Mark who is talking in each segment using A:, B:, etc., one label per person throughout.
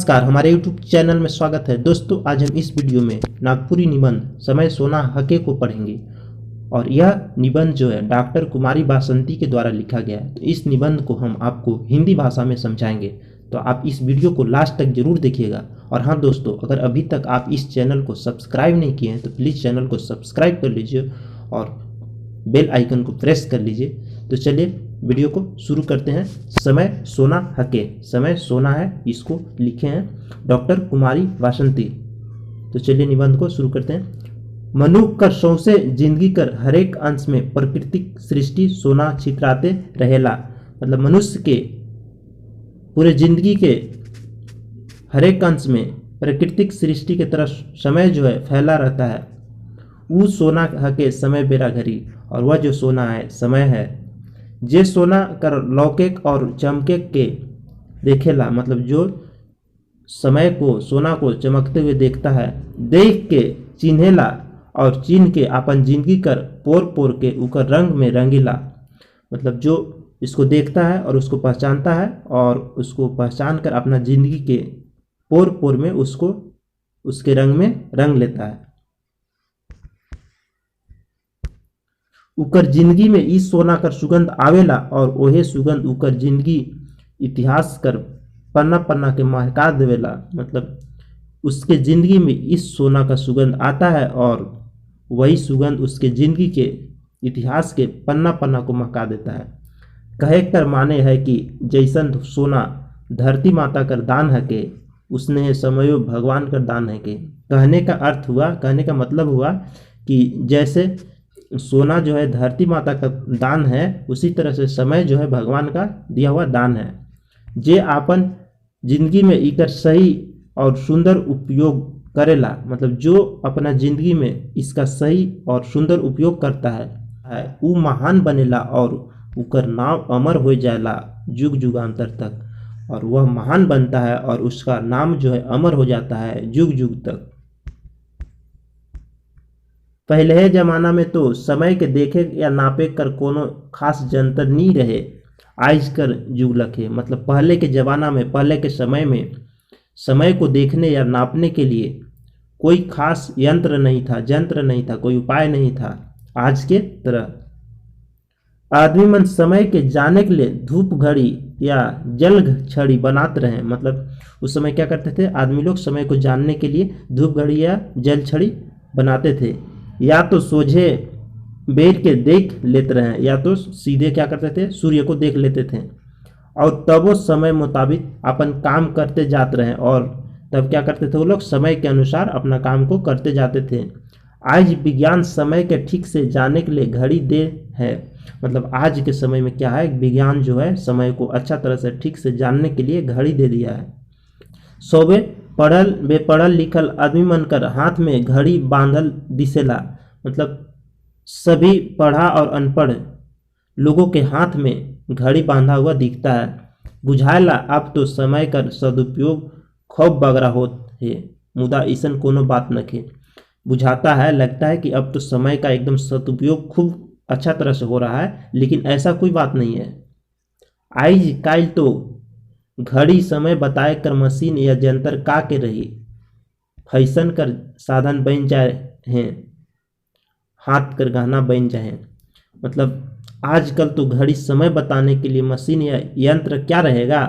A: नमस्कार, हमारे YouTube channel में स्वागत है। दोस्तों, आज हम इस वीडियो में नागपुरी निबंध समय सोना हके को पढ़ेंगे और यह निबंध जो है डॉक्टर कुमारी बासंती के द्वारा लिखा गया है। तो इस निबंध को हम आपको हिंदी भाषा में समझाएंगे, तो आप इस वीडियो को लास्ट तक जरूर देखिएगा। और हाँ दोस्तों, अगर अभी तक आप इस चैनल को सब्सक्राइब नहीं किए हैं तो प्लीज़ चैनल को सब्सक्राइब कर लीजिए और बेल आइकन को प्रेस कर लीजिए। तो चलिए वीडियो को शुरू करते हैं। समय सोना हके, समय सोना है, इसको लिखे हैं डॉक्टर कुमारी बासंती। तो चलिए निबंध को शुरू करते हैं। मनुष्य कर सौंसे जिंदगी कर हरेक अंश में प्राकृतिक सृष्टि सोना छितराते रहेला। मतलब मनुष्य के पूरे जिंदगी के हरेक अंश में प्राकृतिक सृष्टि की तरफ समय जो है फैला रहता है। वो सोना हके समय बेरा घड़ी, और वह जो सोना है समय है। जे सोना कर लौकेक और चमकेक के देखेला, मतलब जो समय को सोना को चमकते हुए देखता है, देख के चिन्हेला और चिन्ह के अपन जिंदगी कर पोर पोर के उकर रंग में रंगीला। मतलब जो इसको देखता है और उसको पहचानता है और उसको पहचान कर अपना जिंदगी के पोर पोर में उसको उसके रंग में रंग लेता है। उकर जिंदगी में इस सोना कर सुगंध आवेला और ओहे सुगंध उकर जिंदगी इतिहास कर पन्ना पन्ना के महका देवेला। मतलब उसके जिंदगी में इस सोना का सुगंध आता है और वही सुगंध उसके जिंदगी के इतिहास के पन्ना पन्ना को महका देता है। कहे कर माने है कि जैसन सोना धरती माता कर दान है के, उसने समयो भगवान कर दान है के। कहने का अर्थ हुआ, कहने का मतलब हुआ कि जैसे सोना जो है धरती माता का दान है, उसी तरह से समय जो है भगवान का दिया हुआ दान है। जे आपन जिंदगी में इकर सही और सुंदर उपयोग करेला, मतलब जो अपना जिंदगी में इसका सही और सुंदर उपयोग करता है वो महान बनेला और उकर नाम अमर हो जाएला जुग जुगांतर तक। और वह महान बनता है और उसका नाम जो है अमर हो जाता है जुग जुग तक। पहले जमाना में तो समय के देखे या नापे कर कोनो खास जंतर नहीं रहे, आज कर जुग लखे। मतलब पहले के ज़माना में, पहले के समय में समय को देखने या नापने के लिए कोई खास यंत्र नहीं था, जंत्र नहीं था, कोई उपाय नहीं था आज के तरह। आदमी मन समय के जाने के लिए धूप घड़ी या जल छड़ी बनाते रहे। मतलब उस समय क्या करते थे आदमी लोग, समय को जानने के लिए धूप घड़ी या जल छड़ी बनाते थे। या तो सोझे बैठ के देख लेते रहे या तो सीधे क्या करते थे, सूर्य को देख लेते थे। और तब वो समय मुताबिक अपन काम करते जाते रहे और तब क्या करते थे वो लोग, समय के अनुसार अपना काम को करते जाते थे। आज विज्ञान समय के ठीक से जानने के लिए घड़ी दे है। मतलब आज के समय में क्या है, विज्ञान जो है समय को अच्छा तरह से ठीक से जानने के लिए घड़ी दे दिया है। सोबे पढ़ल बेपढ़ल लिखल आदमी मन कर हाथ में घड़ी बांधल दिसेला। मतलब सभी पढ़ा और अनपढ़ लोगों के हाथ में घड़ी बांधा हुआ दिखता है। बुझाएला अब तो समय कर सदुपयोग खूब बगरा होत है, मुदा ऐसन कोनो बात नखे। बुझाता है, लगता है कि अब तो समय का एकदम सदुपयोग खूब अच्छा तरह से हो रहा है, लेकिन ऐसा कोई बात नहीं है। आज काल तो घड़ी समय बताए कर मशीन या जंतर का के रही फैशन कर साधन बन जाए हैं, हाथ कर गहना बन जाए। मतलब आजकल तो घड़ी समय बताने के लिए मशीन या यंत्र क्या रहेगा,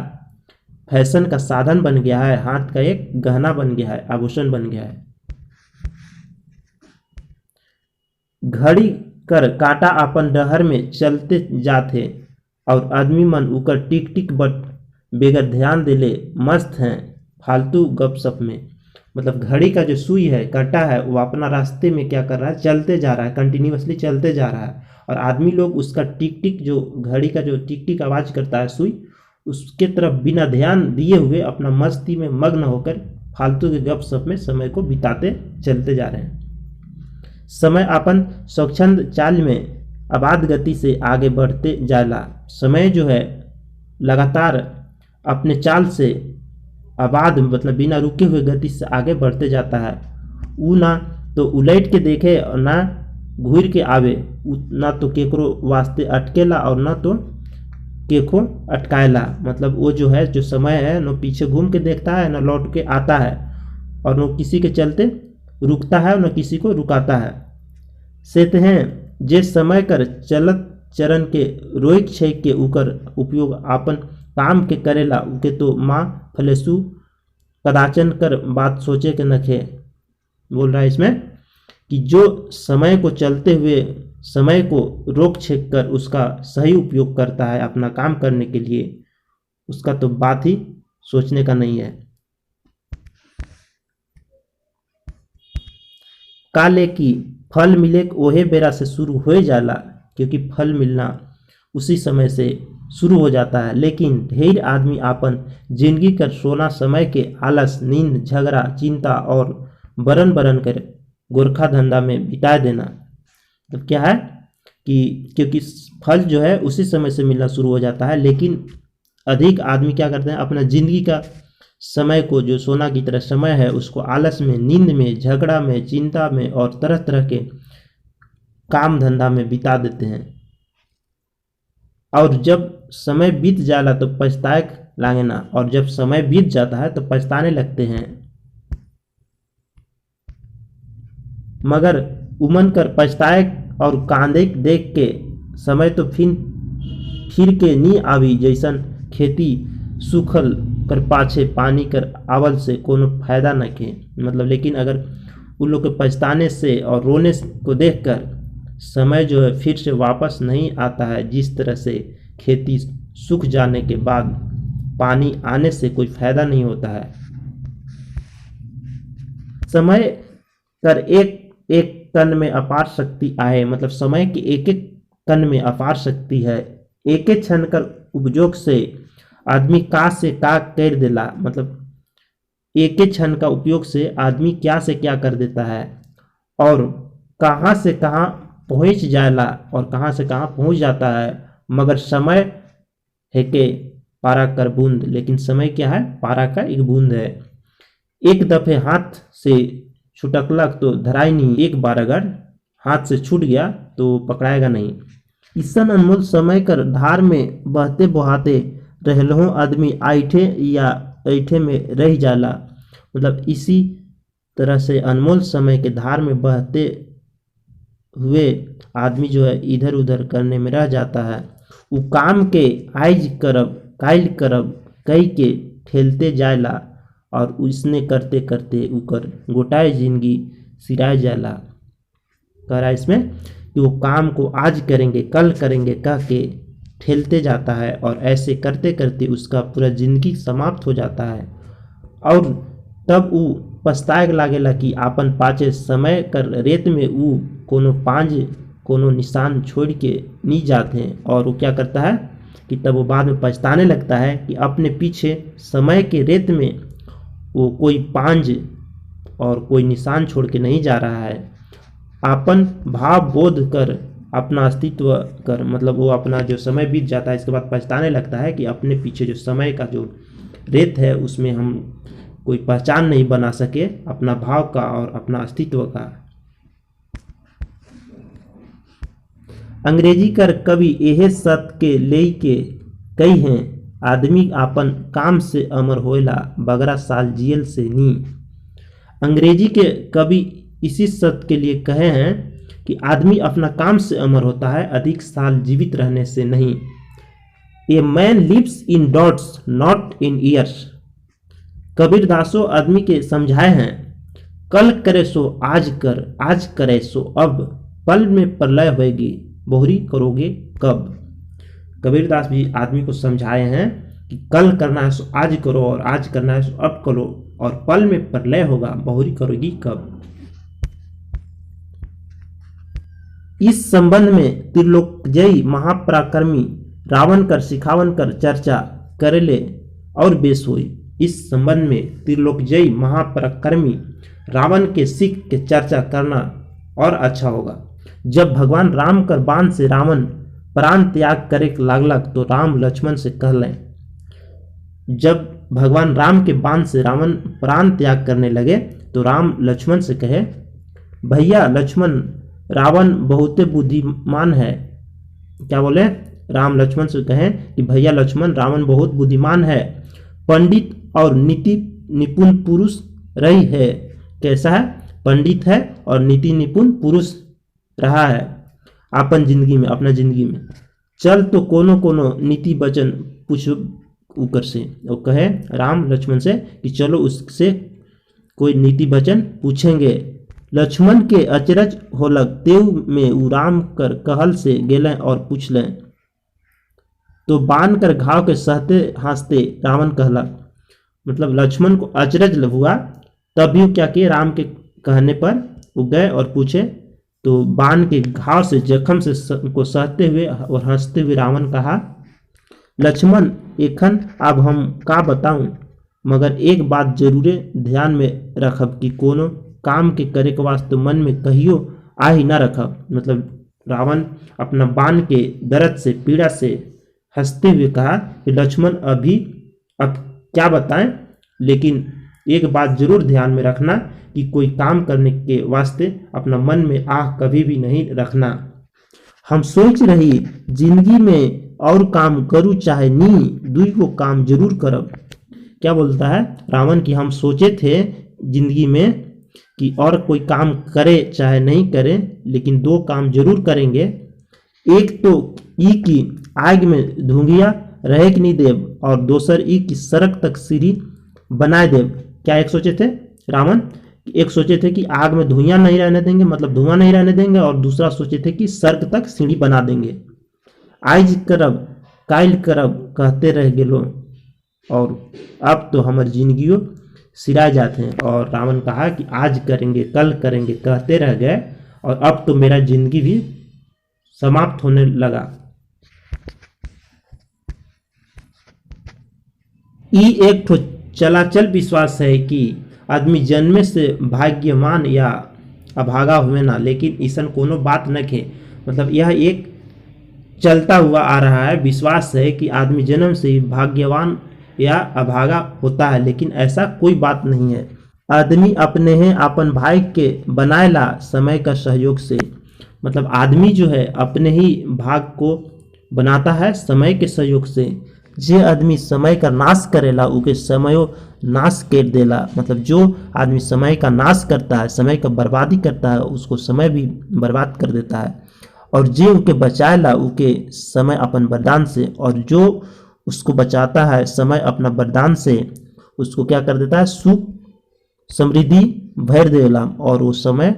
A: फैशन का साधन बन गया है, हाथ का एक गहना बन गया है, आभूषण बन गया है। घड़ी कर काटा अपन डहर में चलते जाते और आदमी मन उकर टिक टिक बट बेगर ध्यान दिले मस्त हैं फालतू गपशप में। मतलब घड़ी का जो सुई है, काटा है, वो अपना रास्ते में क्या कर रहा है, चलते जा रहा है, कंटिन्यूअसली चलते जा रहा है। और आदमी लोग उसका टिक टिक, जो घड़ी का जो टिक टिक आवाज़ करता है सुई, उसके तरफ बिना ध्यान दिए हुए अपना मस्ती में मग्न होकर फालतू के गपशप में समय को बिताते चलते जा रहे हैं। समय अपन स्वच्छंद चाल में आबाद गति से आगे बढ़ते जाला। समय जो है लगातार अपने चाल से आबाद, मतलब बिना रुके हुए गति से आगे बढ़ते जाता है। वो ना तो उलट के देखे और ना घूर के आवे, ना तो केकरो वास्ते अटकेला और ना तो केखो अटकायला, मतलब वो जो है, जो समय है न पीछे घूम के देखता है न लौट के आता है, और न किसी के चलते रुकता है न किसी को रुकाता है। सेत हैं जे समय कर चलत चरण के रोइक छै के उकर उपयोग आपन काम के करेला, उके तो माँ फलेसु कदाचन कर बात सोचे के नखे। बोल रहा है इसमें कि जो समय को चलते हुए समय को रोक छेक कर उसका सही उपयोग करता है अपना काम करने के लिए, उसका तो बात ही सोचने का नहीं है। काले की फल मिले ओहे बेरा से शुरू हो जाला, क्योंकि फल मिलना उसी समय से शुरू हो जाता है। लेकिन ढेर आदमी आपन जिंदगी कर सोना समय के आलस, नींद, झगड़ा, चिंता और बरन बरन कर गोरखा धंधा में बिता देना। तो क्या है कि क्योंकि फल जो है उसी समय से मिलना शुरू हो जाता है, लेकिन अधिक आदमी क्या करते हैं, अपना जिंदगी का समय को, जो सोना की तरह समय है, उसको आलस में, नींद में, झगड़ा में, चिंता में और तरह तरह के काम धंधा में बिता देते हैं। और जब समय बीत जाला तो पछताए लागे ना, और जब समय बीत जाता है तो पछताने लगते हैं। मगर उमन कर पछताए और कांदे देख के समय तो फिर के नी आवी, जैसन खेती सूखल कर पाछे पानी कर आवल से कोनो फायदा न के। मतलब लेकिन अगर उन लोग के पछताने से और रोने को देखकर समय जो है फिर से वापस नहीं आता है, जिस तरह से खेती सूख जाने के बाद पानी आने से कोई फायदा नहीं होता है। समय कर एक एक कण में अपार शक्ति आए, मतलब समय की एक एक कण में अपार शक्ति है। एक एक क्षण कर उपयोग से आदमी का से का कर देला, मतलब एक एक क्षण का उपयोग से आदमी क्या से क्या कर देता है, और कहाँ से कहाँ पहुँच जाला और कहाँ से कहाँ पहुँच जाता है। मगर समय है के पारा कर बूंद, लेकिन समय क्या है, पारा का एक बूंद है। एक दफे हाथ से छुटकलक तो धराई नहीं, एक बार अगर हाथ से छूट गया तो पकड़ाएगा नहीं। इसन अनमोल समय कर धार में बहते बहाते रहलहों आदमी आइठे या ऐठे में रह जाला। मतलब इसी तरह से अनमोल समय के धार में बहते हुए आदमी जो है इधर उधर करने में रह जाता है। वो काम के आइज करब काइल करब कई के ठेलते जायला, और उसने करते करते उकर गोटाए जिंदगी सिराय जाला। कह रहा है इसमें कि वो काम को आज करेंगे कल करेंगे कह के ठेलते जाता है, और ऐसे करते करते उसका पूरा जिंदगी समाप्त हो जाता है। और तब वो पछताए लागेला कि आपन पाचे समय कर रेत में वो कोनो पांज कोनो निशान छोड़ के नी जाते हैं। और वो क्या करता है कि तब वो बाद में पछताने लगता है कि अपने पीछे समय के रेत में वो कोई पांज और कोई निशान छोड़ के नहीं जा रहा है। आपन भाव बोध कर अपना अस्तित्व कर, मतलब वो अपना जो समय बीत जाता है इसके बाद पछताने लगता है कि अपने पीछे जो समय का जो रेत है उसमें हम कोई पहचान नहीं बना सके अपना भाव का और अपना अस्तित्व का। अंग्रेजी कर कवि एहे सत के ले के कई हैं, आदमी आपन काम से अमर होएला बगरा साल जियल से नी। अंग्रेजी के कवि इसी सत्य के लिए कहे हैं कि आदमी अपना काम से अमर होता है, अधिक साल जीवित रहने से नहीं। A man lives in deeds not in years. कबीरदासो आदमी के समझाए हैं, कल करे सो आज कर, आज करे सो अब, पल में प्रलय होएगी बोहरी करोगे कब। कबीरदास भी आदमी को समझाए हैं कि कल करना है सो आज करो, और आज करना है सो अब करो, और पल में प्रलय होगा बोहरी करोगी कब। इस संबंध में त्रिलोकजयी महापराक्रमी रावण कर सिखावन कर चर्चा करेले और बेस हुई। इस संबंध में त्रिलोकजयी महापराक्रमी रावण के सिख के चर्चा करना और अच्छा होगा। जब भगवान राम कर बाण से रावण प्राण त्याग करे लागलक तो राम लक्ष्मण से कहलें। जब भगवान राम के बाण से रावण प्राण त्याग करने लगे तो राम लक्ष्मण से कहे, भैया लक्ष्मण, रावण बहुते बुद्धिमान है। क्या बोले, राम लक्ष्मण से कहें कि भैया लक्ष्मण, रावण बहुत बुद्धिमान है, पंडित और नीति निपुण पुरुष रही है। कैसा है? पंडित है और नीति निपुण पुरुष रहा है अपन जिंदगी में, अपना जिंदगी में। चल तो कोनो कोनो नीति वचन पूछ ऊपर से, और कहे राम लक्ष्मण से कि चलो उससे कोई नीति वचन पूछेंगे। लक्ष्मण के अचरज होलक, देव में उ राम कर कहल से गेलें और पूछ लें। तो बांध कर घाव के सहते हंसते रावण कहला। मतलब लक्ष्मण को अचरज हुआ, तब भी क्या किए, राम के कहने पर वो गए और पूछे। तो बाण के घाव से, जख्म से को सहते हुए और हंसते हुए रावण कहा, लक्ष्मण एखन अब हम का बताऊं, मगर एक बात जरूरे ध्यान में रखब कि कोनो काम के करे के वास्ते मन में कहियो आ ही ना रखब। मतलब रावण अपना बाण के दर्द से, पीड़ा से हंसते हुए कहा कि लक्ष्मण अब क्या बताएं, लेकिन एक बात जरूर ध्यान में रखना कि कोई काम करने के वास्ते अपना मन में आह कभी भी नहीं रखना। हम सोच रही जिंदगी में और काम करूँ चाहे नहीं, दुई को काम जरूर करब। क्या बोलता है रावण की, हम सोचे थे जिंदगी में कि और कोई काम करे चाहे नहीं करे, लेकिन दो काम जरूर करेंगे। एक तो ई की आग में धुंगिया रहे कि नहीं देव, और दूसर ई की सड़क तक सीढ़ी बनाए देव। क्या एक सोचे थे रावण? एक सोचे थे कि आग में धुआं नहीं रहने देंगे, मतलब धुआं नहीं रहने देंगे, और दूसरा सोचे थे कि सड़क तक सीढ़ी बना देंगे। आज करब काल करब कहते रह गेलो, और अब तो हमारी जिंदगियों सिरा जाते हैं। और रावण कहा कि आज करेंगे कल करेंगे कहते रह गए, और अब तो मेरा जिंदगी भी समाप्त होने लगा। ई एक ठो चलाचल विश्वास है कि आदमी जन्मे से भाग्यवान या अभागा हुए ना, लेकिन ऐसा कोनो बात न खे। मतलब यह एक चलता हुआ आ रहा है विश्वास है कि आदमी जन्म से ही भाग्यवान या अभागा होता है, लेकिन ऐसा कोई बात नहीं है। आदमी अपने हैं अपन भाई के बनाएला समय का सहयोग से। मतलब आदमी जो है अपने ही भाग को बनाता है समय के सहयोग से। जे आदमी समय का नाश करेला उके समयो नाश कर देला। मतलब जो आदमी समय का नाश करता है, समय का बर्बादी करता है, उसको समय भी बर्बाद कर देता है। और जे उके बचाएला उके समय अपन वरदान से, और जो उसको बचाता है समय अपना वरदान से, उसको क्या कर देता है, सुख समृद्धि भर देला, और वो समय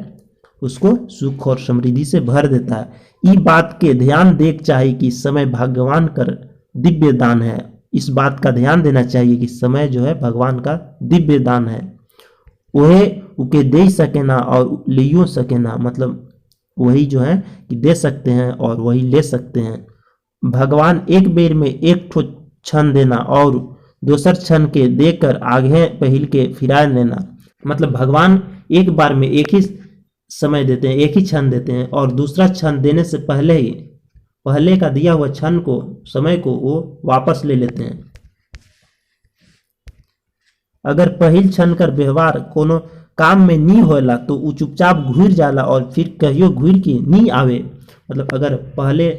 A: उसको सुख और समृद्धि से भर देता है। इस बात के ध्यान देख चाहिए कि समय भगवान कर दिव्य दान है। इस बात का ध्यान देना चाहिए कि समय जो है भगवान का दिव्य दान है। वह उके दे सके ना और लियो सके ना। मतलब वही जो है कि दे सकते हैं और वही ले सकते हैं। भगवान एक बेर में एक ठो क्षण देना और दोसर क्षण के देकर आगे पहल के फिरा लेना। मतलब भगवान एक बार में एक ही समय देते हैं, एक ही क्षण देते हैं, और दूसरा क्षण देने से पहले ही पहले का दिया हुआ क्षण को, समय को वो वापस ले लेते हैं। अगर पहिल क्षण कर व्यवहार कोनो काम में नहीं होला तो वो चुपचाप घूर जाला और फिर कहियो घूर के नहीं आवे। मतलब अगर पहले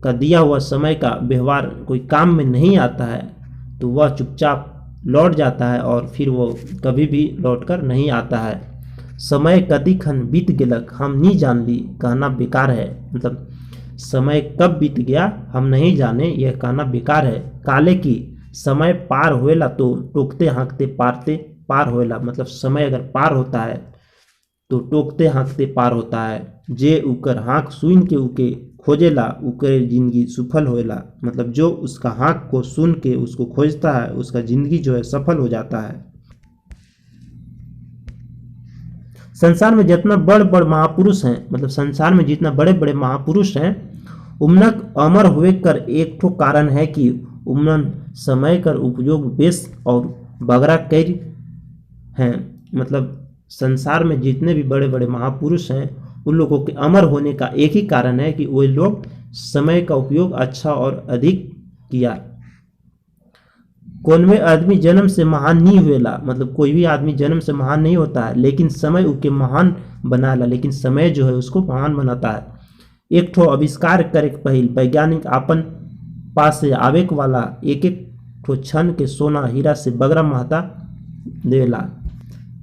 A: का दिया हुआ समय का व्यवहार कोई काम में नहीं आता है तो वह चुपचाप लौट जाता है और फिर वो कभी भी लौट कर नहीं आता है। समय कदी खन बीत गेलक हम नहीं जान ली कहना बेकार है। मतलब समय कब बीत गया हम नहीं जाने, यह कहना बेकार है। काले की समय पार होएला तो टोकते हाँकते पारते पार होएला। मतलब समय अगर पार होता है तो टोकते हाँकते पार होता है। जे उकर हाँक सुन के उके खोजेला उकर जिंदगी सफल होएला। मतलब जो उसका हाँक को सुन के उसको खोजता है उसका जिंदगी जो है सफल हो जाता है। संसार में जितना बड़ बड़ महापुरुष हैं, मतलब संसार में जितना बड़े बड़े महापुरुष हैं, उमनक अमर हुए कर एक ठो कारण है कि उमन समय कर उपयोग बेस और बगरा कर हैं। मतलब संसार में जितने भी बड़े बड़े महापुरुष हैं उन लोगों के अमर होने का एक ही कारण है कि वे लोग समय का उपयोग अच्छा और अधिक किया। कौन में आदमी जन्म से महान नहीं हुएला। मतलब कोई भी आदमी जन्म से महान नहीं होता है, लेकिन समय उके महान बनाला। लेकिन समय जो है उसको महान बनाता है। एक ठो आविष्कार करे के पहिल वैज्ञानिक आपन पास से आवे के वाला एक एक ठो क्षण के सोना हीरा से बगरा महत्ता देला।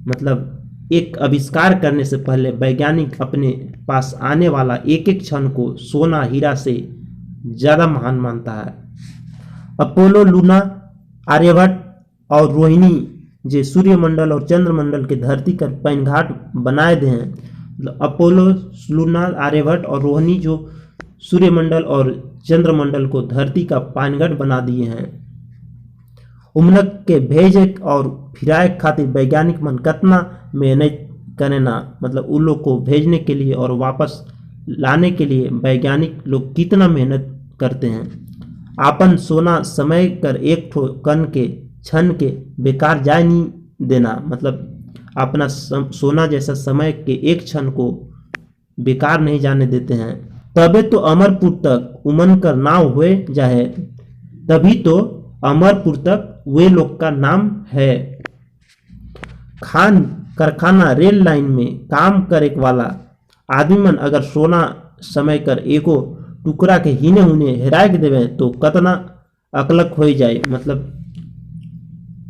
A: मतलब एक आविष्कार करने से पहले वैज्ञानिक अपने पास आने वाला एक एक क्षण को सोना हीरा से ज़्यादा महान मानता है। अपोलो, लूना, आर्यभट्ट और रोहिणी जे सूर्यमंडल और चंद्रमंडल के धरती कर पैनघाट बनाए दे हैं। मतलब अपोलो, लूना, आर्यभट्ट और रोहिणी जो सूर्यमंडल और चंद्रमंडल को धरती का पैनघाट बना दिए हैं। उमनक के भेजे और फिराए खातिर वैज्ञानिक मन कतना मेहनत करे ना। मतलब उन लोग को भेजने के लिए और वापस लाने के लिए वैज्ञानिक लोग कितना मेहनत करते हैं। आपन सोना समय कर एक ठो कण के क्षण के बेकार जाए नहीं देना। मतलब अपना सोना जैसा समय के एक क्षण को बेकार नहीं जाने देते हैं। तबे तो अमरपुर तक उमन कर नाव हुए जाए, तभी तो अमरपुर तक वे लोग का नाम है। खान कारखाना रेल लाइन में काम करे वाला आदमी मन अगर सोना समय कर एको टुकड़ा के हिने हुने हेराए के देवे तो कतना अकलक हो जाए। मतलब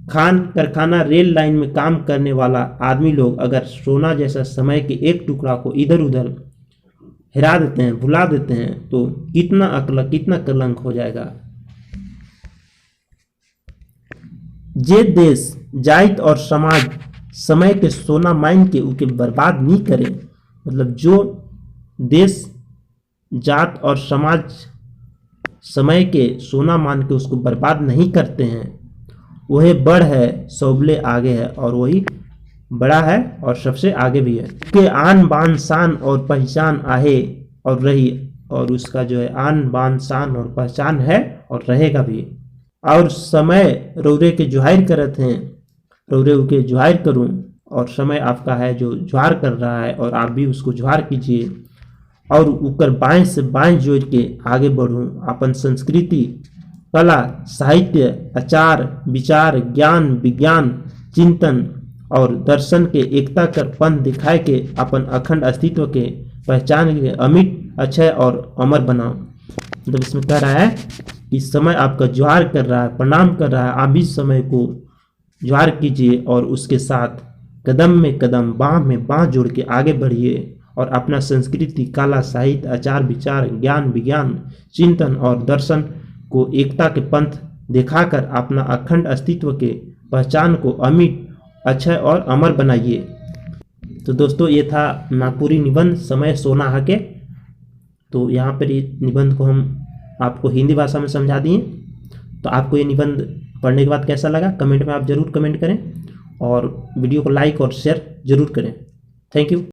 A: खान कारखाना रेल लाइन में काम करने वाला आदमी लोग अगर सोना जैसा समय के एक टुकड़ा को इधर उधर हिरा देते हैं, भुला देते हैं, तो कितना अकलक, कितना कलंक हो जाएगा। जे देश जाइत और समाज समय के सोना मान के उके बर्बाद नहीं करे। मतलब जो देश जात और समाज समय के सोना मान के उसको बर्बाद नहीं करते हैं, वही बड़ है, सबले आगे है, और वही बड़ा है और सबसे आगे भी है। के आन बान शान और पहचान आहे और रही, और उसका जो है आन बान शान और पहचान है और रहेगा भी। और समय रौरे के जुहार करत हैं, रौरे के जुहार करूं, और समय आपका है जो जुहार कर रहा है, और आप भी उसको जुहार कीजिए और ऊपर बाएं से बाएं जोड़ के आगे बढ़ूं। अपन संस्कृति, कला, साहित्य, आचार, विचार, ज्ञान, विज्ञान, चिंतन और दर्शन के एकता कर पंथ दिखाए के अपन अखंड अस्तित्व के पहचान के अमिट, अक्षय और अमर बनाओ। मतलब इसमें कह रहा है कि समय आपका जुहार कर रहा है, प्रणाम कर रहा है, आप भी समय को जुहार कीजिए और उसके साथ कदम में कदम, बाँह में बाँह जोड़ के आगे बढ़िए और अपना संस्कृति, कला, साहित्य, आचार, विचार, ज्ञान, विज्ञान, चिंतन और दर्शन को एकता के पंथ दिखाकर अपना अखंड अस्तित्व के पहचान को अमिट, अक्षय और अमर बनाइए। तो दोस्तों ये था नागपुरी निबंध समय सोना हके। तो यहाँ पर निबंध को हम आपको हिंदी भाषा में समझा दिए। तो आपको ये निबंध पढ़ने के बाद कैसा लगा कमेंट में आप ज़रूर कमेंट करें, और वीडियो को लाइक और शेयर ज़रूर करें। Thank you.